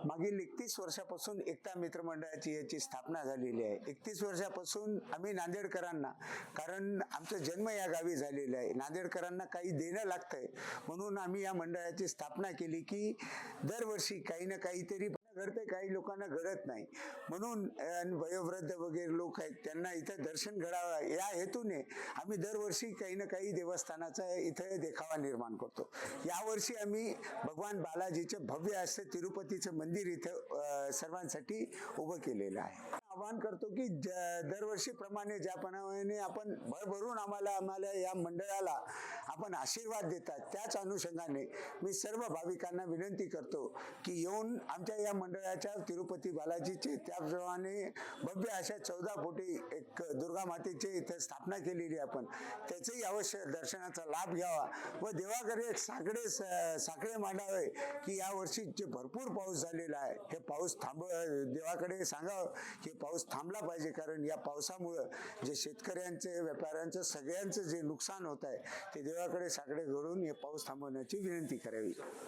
मागील 31 वर्षापासून एकता मित्र मंडळाची याची स्थापना झालेली आहे। 31 वर्षापासून आम्ही नांदेडकरांना, कारण आमचा जन्म या गावी झालेला आहे, नांदेडकरांना काही देणं लागतंय म्हणून आम्ही या मंडळाची स्थापना केली की दरवर्षी काही ना काहीतरी घडते, काही लोकांना घडत नाही म्हणून वयोवृद्ध वगैरे लोक आहेत त्यांना इथं दर्शन घडावं या हेतूने आम्ही दरवर्षी काही ना काही देवस्थानाचा इथे देखावा निर्माण करतो। यावर्षी आम्ही भगवान बालाजीचे भव्य असे तिरुपतीचं मंदिर इथं सर्वांसाठी उभं केलेलं आहे। आवाहन करतो की दरवर्षीप्रमाणे ज्याप्रमाणे आपण भरभरून आम्हाला या मंडळाला आपण आशीर्वाद देतात, त्याच अनुषंगाने मी सर्व भाविकांना विनंती करतो की येऊन आमच्या या मंडळाच्या तिरुपती बालाजीचे त्याप्रमाणे भव्य अशा 14 फुटी एक दुर्गा मातेची इथे स्थापना केलेली आपण, त्याचंही अवश्य दर्शनाचा लाभ घ्यावा व देवाकडे साकडे मांडावे की या वर्षी जे भरपूर पाऊस झालेला आहे हे पाऊस देवाकडे सांगावं की पाऊस थांबला पाहिजे, कारण या पावसामुळं जे शेतकऱ्यांचे व्यापाऱ्यांचं सगळ्यांचं जे नुकसान होत आहे ते देवाकडे साकडे घडून हे पाऊस थांबवण्याची विनंती करावी।